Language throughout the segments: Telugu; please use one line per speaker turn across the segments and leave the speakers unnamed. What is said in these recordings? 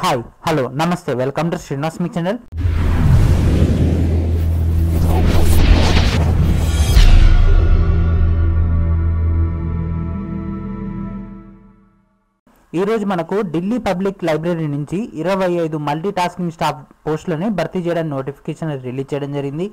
హాయ్ హలో నమస్తే welcome to Srinivas me channel. ఈరోజు మనకు ఢిల్లీ పబ్లిక్ లైబ్రరీ నుంచి 25 మల్టీ టాస్కింగ్ స్టాఫ్ పోస్టులని భర్తీ చేయడానికి నోటిఫికేషన్ రిలీజ్ చేయడం జరిగింది.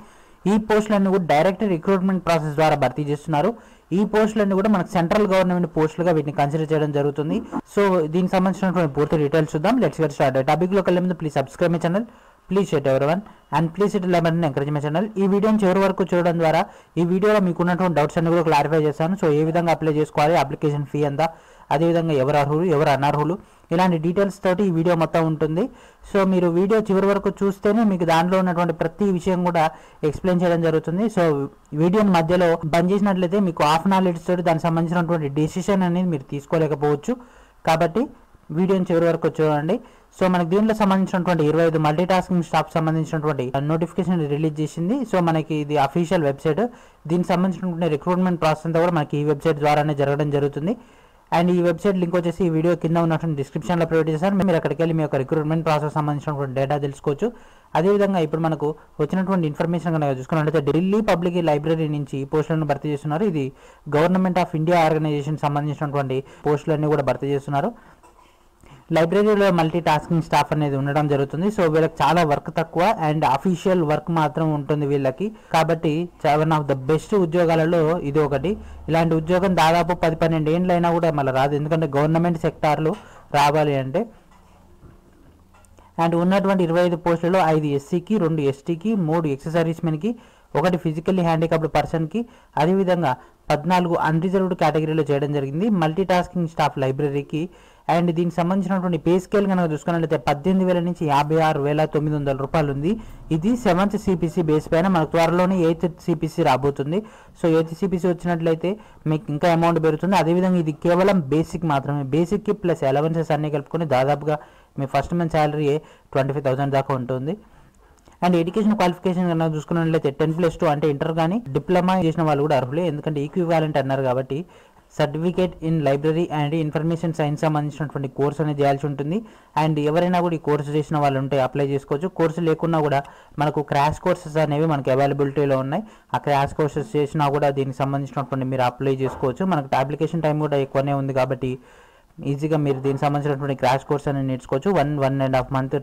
ఈ పోస్టులన్నీ కూడా డైరెక్ట్ రిక్రూట్మెంట్ ప్రాసెస్ ద్వారా భర్తీ చేస్తున్నారు. ఈ పోస్టులన్నీ కూడా మనకు సెంట్రల్ గవర్నమెంట్ పోస్టులుగా వీటిని కన్సిడర్ చేయడం జరుగుతుంది. సో దీనికి సంబంధించినటువంటి పూర్తి డీటెయిల్స్ చూద్దాం. Let's get started. టాపిక్లోకి వెళ్ళే ముందు please subscribe my channel, please share everyone and please it like button encourage my channel. ఈ వీడియోని చివరి వరకు చూడడం ద్వారా ఈ వీడియోలో మీకు ఉన్నటువంటి డౌట్స్ అన్ని కూడా క్లారిఫై చేస్తాను. సో ఏ విధంగా అప్లై చేసుకోవాలి, అప్లికేషన్ ఫీ ఎంత, అదేవిధంగా ఎవరు అర్హులు ఎవరు అనర్హులు, ఇలాంటి డీటెయిల్స్ తోటి ఈ వీడియో మొత్తం ఉంటుంది. సో మీరు వీడియో చివరి వరకు చూస్తేనే మీకు దాంట్లో ఉన్నటువంటి ప్రతి విషయం కూడా ఎక్స్ప్లెయిన్ చేయడం జరుగుతుంది. సో వీడియోని మధ్యలో బంద్ చేసినట్లయితే మీకు హాఫ్ నాలెడ్జ్ తోటి దానికి సంబంధించినటువంటి డెసిషన్ అనేది మీరు తీసుకోలేకపోవచ్చు. కాబట్టి వీడియోని చివరి వరకు చూడండి. సో మనకి దీంట్లో సంబంధించినటువంటి 25 మల్టీ టాస్కింగ్ స్టాఫ్ సంబంధించినటువంటి నోటిఫికేషన్ రిలీజ్ చేసింది. సో మనకి ఇది అఫీషియల్ వెబ్సైట్. దీనికి సంబంధించినటువంటి రిక్రూట్మెంట్ ప్రాసెస్ అంతా కూడా మనకి ఈ వెబ్సైట్ ద్వారానే జరగడం జరుగుతుంది. అండ్ ఈ వెబ్సైట్ లింక్ వచ్చేసి ఈ వీడియో కింద ఉన్నటువంటి డిస్క్రిప్షన్లో ప్రొవైడ్ చేశారు. మీరు అక్కడికి వెళ్ళి మీ యొక్క రిక్రూట్మెంట్ ప్రాసెస్ సంబంధించినటువంటి డేటా తెలుసుకోవచ్చు. అదేవిధంగా ఇప్పుడు మనకు వచ్చినటువంటి ఇన్ఫర్మేషన్ కనుక చూసుకున్నట్లయితే ఢిల్లీ పబ్లిక్ లైబ్రరీ నుంచి పోస్టులను భర్తీ చేస్తున్నారు. ఇది గవర్నమెంట్ ఆఫ్ ఇండియా ఆర్గనైజేషన్ సంబంధించినటువంటి పోస్టులన్నీ కూడా భర్తీ చేస్తున్నారు. లైబ్రరీలో మల్టీ టాస్కింగ్ స్టాఫ్ అనేది ఉండడం జరుగుతుంది. సో వీళ్ళకి చాలా వర్క్ తక్కువ అండ్ అఫీషియల్ వర్క్ మాత్రం ఉంటుంది వీళ్ళకి. కాబట్టి వన్ ఆఫ్ ద బెస్ట్ ఉద్యోగాలలో ఇది ఒకటి. ఇలాంటి ఉద్యోగం దాదాపు 10-12 ఏళ్ళు అయినా కూడా మళ్ళీ రాదు, ఎందుకంటే గవర్నమెంట్ సెక్టార్లు రావాలి అంటే. అండ్ ఉన్నటువంటి 25 పోస్టులలో 5 ఎస్సీకి, 2 ఎస్టీకి, 3 ఎక్స్ సర్వీస్మెన్కి, 1 ఫిజికల్లీ హ్యాండిక్యాప్డ్ పర్సన్కి, అదేవిధంగా 14 అన్రిజర్వ్డ్ కేటగిరీలో చేయడం జరిగింది మల్టీ టాస్కింగ్ స్టాఫ్ లైబ్రరీకి. అండ్ దీనికి సంబంధించినటువంటి పే స్కేల్ కనుక చూసుకున్నట్లయితే 18,000 నుంచి 56,900 రూపాయలు ఉంది. ఇది 7th CPC బేస్ పైన మనకు త్వరలోనే 8th CPC రాబోతుంది. సో 8th CPC వచ్చినట్లయితే మీకు ఇంకా అమౌంట్ పెరుగుతుంది. అదేవిధంగా ఇది కేవలం బేసిక్ మాత్రమే. బేసిక్కి ప్లస్ అలవెన్సెస్ అన్ని కలుపుకొని దాదాపుగా మీ ఫస్ట్ మంత్ శాలరీ 25,000 దాకా ఉంటుంది. అండ్ ఎడ్యుకేషన్ క్వాలిఫికేషన్ కన్నా చూసుకున్నట్లయితే 10+2 అంటే ఇంటర్ కానీ డిప్లొమా చేసిన వాళ్ళు కూడా అర్హులే, ఎందుకంటే ఈక్వివాలెంట్ అన్నారు కాబట్టి. Certificate in library and information science సంబంధించినటువంటి కోర్స్ అనేది చేయాల్సి ఉంటుంది. అండ్ ఎవరైనా కూడా ఈ కోర్సు చేసిన వాళ్ళు ఉంటే అప్లై చేసుకోవచ్చు. కోర్సు లేకున్నా కూడా మనకు క్రాష్ కోర్సెస్ అనేవి మనకు అవైలబిలిటీలో ఉన్నాయి. ఆ క్రాష్ కోర్సెస్ చేసినా కూడా దీనికి సంబంధించినటువంటి మీరు అప్లై చేసుకోవచ్చు. మనకు అప్లికేషన్ టైం కూడా ఎక్కువనే ఉంది కాబట్టి ఈజీగా మీరు దీనికి సంబంధించినటువంటి క్రాష్ కోర్స్ అనేది నేర్చుకోవచ్చు. 1.5 మంత్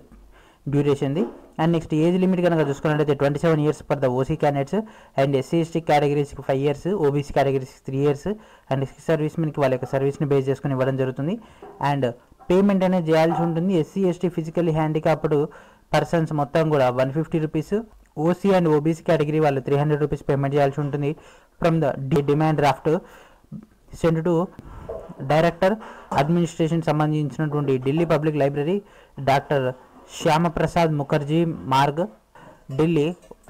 డ్యూరేషన్ది. అండ్ నెక్స్ట్ ఏజ్ లిమిట్ కనుక చూసుకున్నట్లయితే 27 years for the OC candidates and SC/ST కేటగిరీస్కి 5 years, ఓబీసీ కేటగిరీస్కి 3 years అండ్ సర్వీస్మెన్కి వాళ్ళ యొక్క సర్వీస్ని బేస్ చేసుకుని ఇవ్వడం జరుగుతుంది. అండ్ పేమెంట్ అనేది చేయాల్సి ఉంటుంది. SC/ST ఫిజికల్లీ హ్యాండిక్యాప్డ్ పర్సన్స్ మొత్తం కూడా 150 rupees, OC and OBC category వాళ్ళు 300 రూపీస్ పేమెంట్ చేయాల్సి ఉంటుంది. From the demand draft send to director administration సంబంధించినటువంటి Delhi public library, doctor Shyama Prasad Mukherjee Marg, Delhi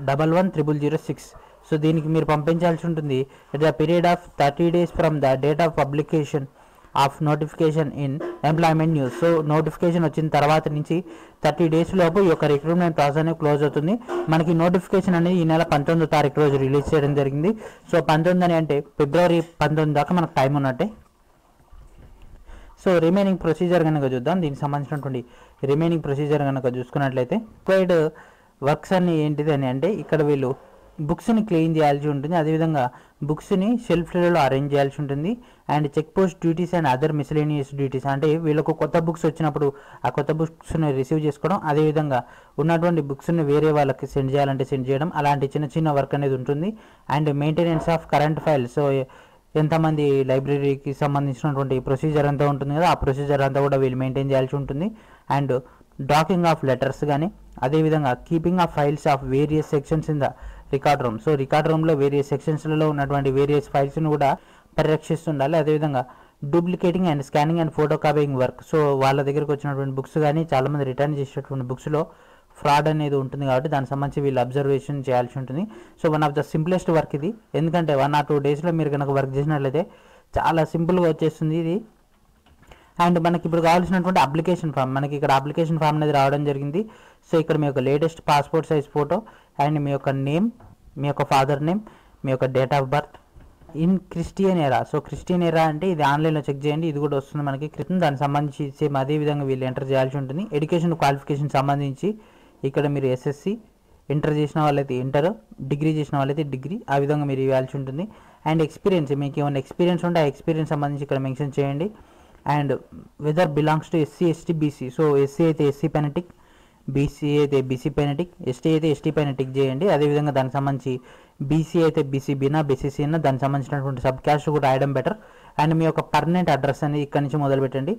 110006. So దీనికి మీరు పంపించాల్సి ఉంటుంది at the period of 30 days from the date of publication of notification in employment news. So notification వచ్చిన తర్వాత నుంచి 30 days లోపు ఈ యొక్క రిక్రూట్మెంట్ ప్రాసెస్ అనేది క్లోజ్ అవుతుంది. మనకి నోటిఫికేషన్ అనేది ఈ నెల 19వ తారీఖు రోజు రిలీజ్ చేయడం జరిగింది. సో 19 అంటే ఫిబ్రవరి 19 దాకా మనకు టైం ఉన్నట్టే. సో రిమైనింగ్ ప్రొసీజర్ కనుక చూద్దాం. దీనికి సంబంధించినటువంటి రిమైనింగ్ ప్రొసీజర్ కనుక చూసుకున్నట్లయితే రిక్వైర్డ్ వర్క్స్ అన్ని ఏంటిది అని అంటే ఇక్కడ వీళ్ళు బుక్స్ని క్లీన్ చేయాల్సి ఉంటుంది. అదేవిధంగా బుక్స్ని షెల్ఫ్లలో అరేంజ్ చేయాల్సి ఉంటుంది. And check post duties and other miscellaneous duties అంటే వీళ్ళకు కొత్త బుక్స్ వచ్చినప్పుడు ఆ కొత్త బుక్స్ని రిసీవ్ చేసుకోవడం, అదేవిధంగా ఉన్నటువంటి బుక్స్ని వేరే వాళ్ళకి సెండ్ చేయాలంటే సెండ్ చేయడం, అలాంటి చిన్న చిన్న వర్క్ అనేది ఉంటుంది. And maintenance of current files. So ఎంతమంది లైబ్రరీకి సంబంధించినటువంటి ప్రొసీజర్ అంతా ఉంటుంది కదా, ఆ ప్రొసీజర్ అంతా కూడా వీళ్ళు మెయింటైన్ చేయాల్సి ఉంటుంది. అండ్ డాకింగ్ ఆఫ్ లెటర్స్ కానీ, అదేవిధంగా keeping of files of various sections in the record room. So record రూమ్లో వేరియస్ సెక్షన్స్లలో ఉన్నటువంటి వేరియస్ ఫైల్స్ని కూడా పరిరక్షిస్తుండాలి. అదేవిధంగా duplicating and scanning and photo copying work. So వాళ్ళ దగ్గరకు వచ్చినటువంటి బుక్స్ కానీ చాలామంది రిటర్న్ చేసేటువంటి బుక్స్లో ఫ్రాడ్ అనేది ఉంటుంది కాబట్టి దానికి సంబంధించి వీళ్ళు అబ్జర్వేషన్ చేయాల్సి ఉంటుంది. So one of the simplest work ఇది, ఎందుకంటే 1 or 2 daysలో మీరు కనుక వర్క్ చేసినట్లయితే చాలా సింపుల్గా వచ్చేస్తుంది ఇది. అండ్ మనకి ఇప్పుడు కావాల్సినటువంటి అప్లికేషన్ ఫామ్, మనకి ఇక్కడ అప్లికేషన్ ఫామ్ అనేది రావడం జరిగింది. సో ఇక్కడ మీ యొక్క latest passport size photo and మీ యొక్క నేమ్, మీ యొక్క ఫాదర్ నేమ్, మీ యొక్క date of birth in Christian era. So Christian era అంటే ఇది ఆన్లైన్లో చెక్ చేయండి, ఇది కూడా వస్తుంది మనకి క్రితం. దానికి సంబంధించి సేమ్ అదే విధంగా వీళ్ళు ఎంటర్ చేయాల్సి ఉంటుంది. ఎడ్యుకేషన్ క్వాలిఫికేషన్ సంబంధించి ఇక్కడ మీరు ఎస్ఎస్సి ఎంటర్ చేసిన వాళ్ళైతే ఇంటర్, డిగ్రీ చేసిన వాళ్ళైతే డిగ్రీ, ఆ విధంగా మీరు ఇవ్వాల్సి ఉంటుంది. అండ్ ఎక్స్పీరియన్స్, మీకు ఏమైనా ఎక్స్పీరియన్స్ ఉంటే ఆ ఎక్స్పీరియన్స్ సంబంధించి ఇక్కడ మెన్షన్ చేయండి. And whether belongs to SC, ST, BC. So SC అయితే ఎస్సీ పైన టిక్, బీసీ అయితే బీసీ పైన టిక్, ఎస్టీ అయితే ఎస్టీ పైన టిక్ చేయండి. అదేవిధంగా దానికి సంబంధించి బీసీ అయితే బీసీబీనా, బీసీసీనా, దానికి సంబంధించినటువంటి సబ్ క్యాస్ట్ కూడా రాయడం బెటర్. అండ్ మీ యొక్క పర్మనెంట్ అడ్రస్ అనేది ఇక్కడ నుంచి మొదలు పెట్టండి.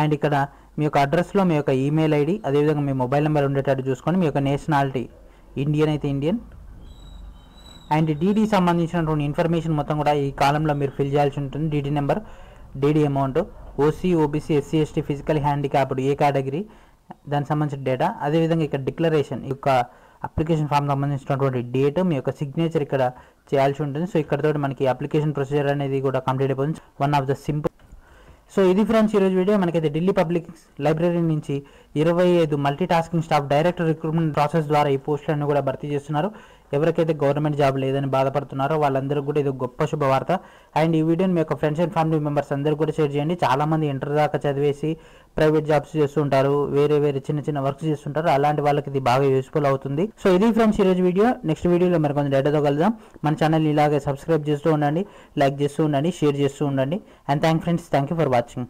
అండ్ ఇక్కడ మీ యొక్క అడ్రస్లో మీ యొక్క ఈమెయిల్ ఐడి, అదేవిధంగా మీ మొబైల్ నెంబర్ ఉండేటట్టు చూసుకోండి. మీ యొక్క నేషనాలిటీ ఇండియన్ అయితే ఇండియన్. అండ్ డీడీ సంబంధించినటువంటి ఇన్ఫర్మేషన్ మొత్తం కూడా ఈ కాలంలో మీరు ఫిల్ చేయాల్సి ఉంటుంది. DD number, DD amount, OC, OBC, SC, ST, physical handicapped ఏ కేటగిరీ, దానికి సంబంధించిన డేటా. అదేవిధంగా ఇక్కడ డిక్లరేషన్, ఈ యొక్క అప్లికేషన్ ఫామ్ సంబంధించినటువంటి డేట్, మీ యొక్క సిగ్నేచర్ ఇక్కడ చేయాల్సి ఉంటుంది. సో ఇక్కడతో మనకి అప్లికేషన్ ప్రొసీజర్ అనేది కూడా కంప్లీట్ అయిపోతుంది. One of the simple. So ఇది ఫ్రెండ్స్ ఈరోజు వీడియో. మనకైతే ఢిల్లీ పబ్లిక్ లైబ్రరీ నుంచి 25 multi tasking staff direct recruitment process ద్వారా ఈ పోస్టులను కూడా భర్తీ చేస్తున్నారు. ఎవరికైతే గవర్నమెంట్ జాబ్ లేదని బాధపడుతున్నారో వాళ్ళందరూ కూడా ఇది గొప్ప శుభవార్త. అండ్ ఈ వీడియోని మీ యొక్క ఫ్రెండ్స్ అండ్ ఫ్యామిలీ మెంబర్స్ అందరూ కూడా షేర్ చేయండి. చాలామంది ఇంటర్ దాకా చదివేసి ప్రైవేట్ జాబ్స్ చేస్తుంటారు, వేరే వేరే చిన్న చిన్న వర్క్స్ చేస్తుంటారు. అలాంటి వాళ్ళకి ఇది బాగా యూస్ఫుల్ అవుతుంది. సో ఇది ఫ్రెండ్స్ ఈరోజు వీడియో. నెక్స్ట్ వీడియోలో మరి కొంచెం డేటాతో కలుద్దాం. మన ఛానల్ ఇలాగే సబ్స్క్రైబ్ చేస్తూ ఉండండి, లైక్ చేస్తూ ఉండండి, షేర్ చేస్తూ ఉండండి. And thank you for watching.